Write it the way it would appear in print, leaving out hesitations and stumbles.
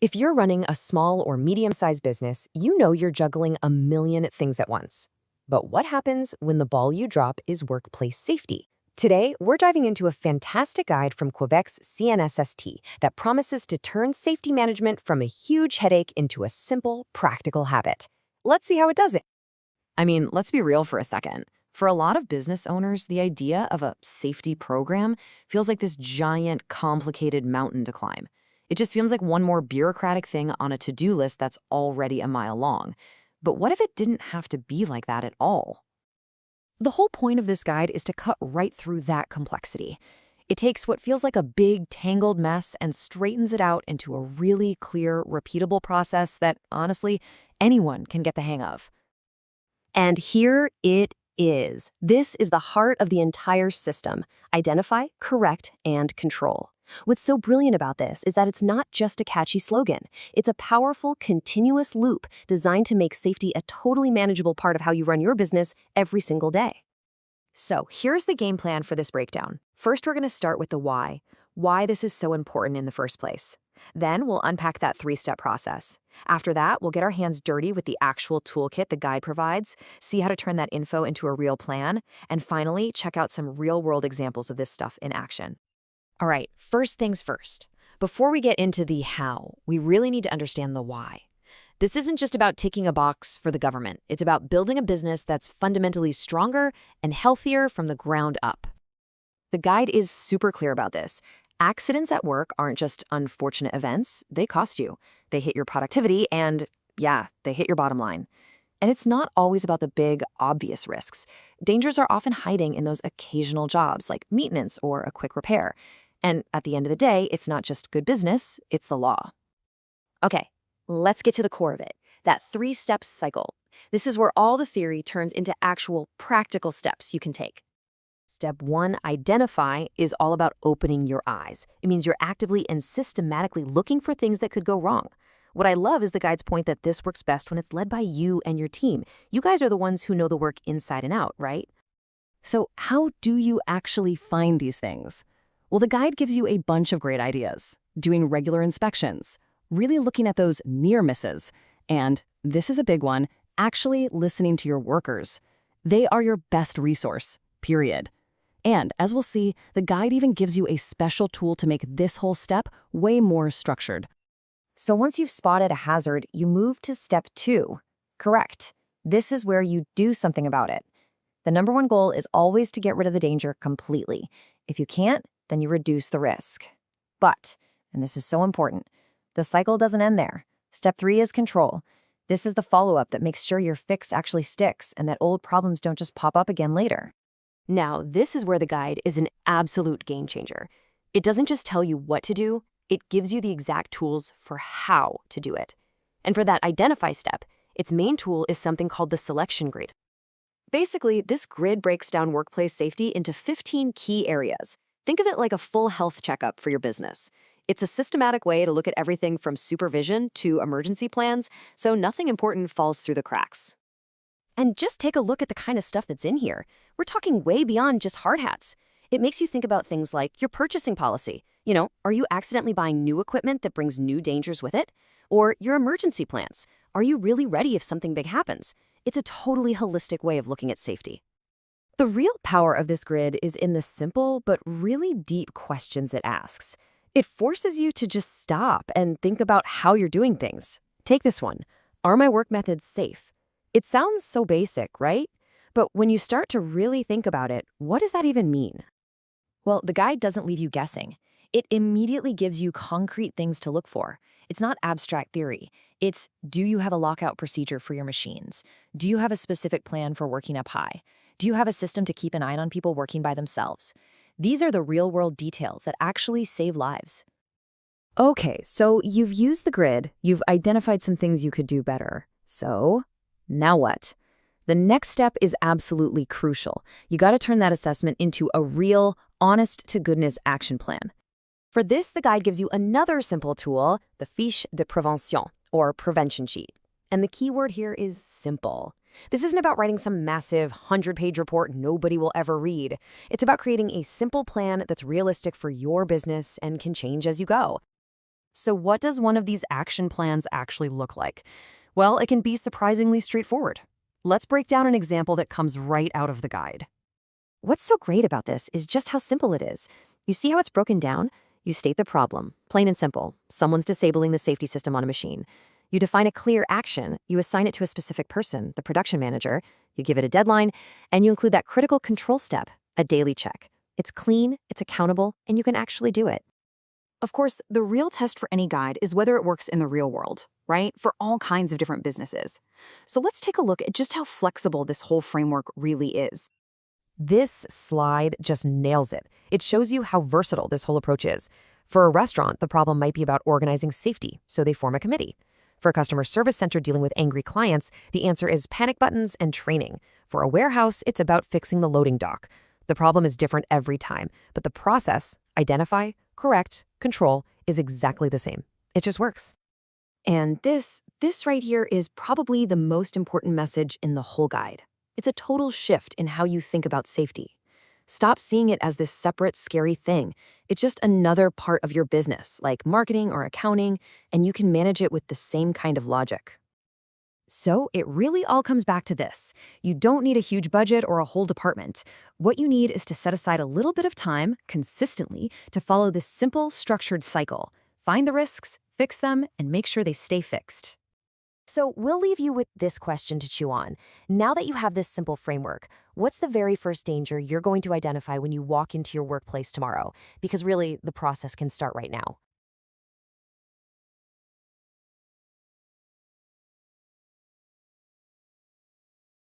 If you're running a small or medium-sized business, you know you're juggling a million things at once. But what happens when the ball you drop is workplace safety? Today, we're diving into a fantastic guide from Quebec's CNSST that promises to turn safety management from a huge headache into a simple, practical habit. Let's see how it does it. Let's be real for a second. For a lot of business owners, the idea of a safety program feels like this giant, complicated mountain to climb. It just feels like one more bureaucratic thing on a to-do list that's already a mile long. But what if it didn't have to be like that at all? The whole point of this guide is to cut right through that complexity. It takes what feels like a big, tangled mess and straightens it out into a really clear, repeatable process that, honestly, anyone can get the hang of. And here it is. This is the heart of the entire system: identify, correct, and control. What's so brilliant about this is that it's not just a catchy slogan. It's a powerful, continuous loop designed to make safety a totally manageable part of how you run your business every single day. So here's the game plan for this breakdown. First, we're going to start with the why this is so important in the first place. Then we'll unpack that three-step process. After that, we'll get our hands dirty with the actual toolkit the guide provides, see how to turn that info into a real plan, and finally, check out some real-world examples of this stuff in action. All right, first things first. Before we get into the how, we really need to understand the why. This isn't just about ticking a box for the government. It's about building a business that's fundamentally stronger and healthier from the ground up. The guide is super clear about this. Accidents at work aren't just unfortunate events. They cost you. They hit your productivity and, yeah, they hit your bottom line. And it's not always about the big, obvious risks. Dangers are often hiding in those occasional jobs like maintenance or a quick repair. And at the end of the day, it's not just good business, it's the law. Okay, let's get to the core of it, that three-step cycle. This is where all the theory turns into actual practical steps you can take. Step 1, identify, is all about opening your eyes. It means you're actively and systematically looking for things that could go wrong. What I love is the guide's point that this works best when it's led by you and your team. You guys are the ones who know the work inside and out, right? So how do you actually find these things? Well, the guide gives you a bunch of great ideas. Doing regular inspections, really looking at those near misses, and, this is a big one, actually listening to your workers. They are your best resource, period. And, as we'll see, the guide even gives you a special tool to make this whole step way more structured. So once you've spotted a hazard, you move to step 2. Correct. This is where you do something about it. The number one goal is always to get rid of the danger completely. If you can't, then you reduce the risk. But, and this is so important, the cycle doesn't end there. Step 3 is control. This is the follow-up that makes sure your fix actually sticks and that old problems don't just pop up again later. Now, this is where the guide is an absolute game changer. It doesn't just tell you what to do, it gives you the exact tools for how to do it. And for that identify step, its main tool is something called the selection grid. Basically, this grid breaks down workplace safety into 15 key areas. Think of it like a full health checkup for your business. It's a systematic way to look at everything from supervision to emergency plans, so nothing important falls through the cracks. And just take a look at the kind of stuff that's in here. We're talking way beyond just hard hats. It makes you think about things like your purchasing policy. Are you accidentally buying new equipment that brings new dangers with it? Or your emergency plans. Are you really ready if something big happens? It's a totally holistic way of looking at safety. The real power of this grid is in the simple but really deep questions it asks. It forces you to just stop and think about how you're doing things. Take this one. Are my work methods safe? It sounds so basic, right? But when you start to really think about it, what does that even mean? Well, the guide doesn't leave you guessing. It immediately gives you concrete things to look for. It's not abstract theory. It's, do you have a lockout procedure for your machines? Do you have a specific plan for working up high? Do you have a system to keep an eye on people working by themselves? These are the real-world details that actually save lives. Okay, so you've used the grid, you've identified some things you could do better. So, now what? The next step is absolutely crucial. You gotta turn that assessment into a real, honest-to-goodness action plan. For this, the guide gives you another simple tool, the fiche de prévention, or prevention sheet. And the key word here is simple. This isn't about writing some massive 100-page report nobody will ever read. It's about creating a simple plan that's realistic for your business and can change as you go. So what does one of these action plans actually look like? Well, it can be surprisingly straightforward. Let's break down an example that comes right out of the guide. What's so great about this is just how simple it is. You see how it's broken down? You state the problem, plain and simple. Someone's disabling the safety system on a machine. You define a clear action, you assign it to a specific person, the production manager, you give it a deadline, and you include that critical control step, a daily check. It's clean, it's accountable, and you can actually do it. Of course, the real test for any guide is whether it works in the real world, right? For all kinds of different businesses. So let's take a look at just how flexible this whole framework really is. This slide just nails it. It shows you how versatile this whole approach is. For a restaurant, the problem might be about organizing safety, so they form a committee. For a customer service center dealing with angry clients, the answer is panic buttons and training. For a warehouse, it's about fixing the loading dock. The problem is different every time, but the process, identify, correct, control, is exactly the same. It just works. And this right here is probably the most important message in the whole guide. It's a total shift in how you think about safety. Stop seeing it as this separate, scary thing. It's just another part of your business, like marketing or accounting, and you can manage it with the same kind of logic. So it really all comes back to this. You don't need a huge budget or a whole department. What you need is to set aside a little bit of time, consistently, to follow this simple, structured cycle. Find the risks, fix them, and make sure they stay fixed. So we'll leave you with this question to chew on. Now that you have this simple framework, what's the very first danger you're going to identify when you walk into your workplace tomorrow? Because really, the process can start right now.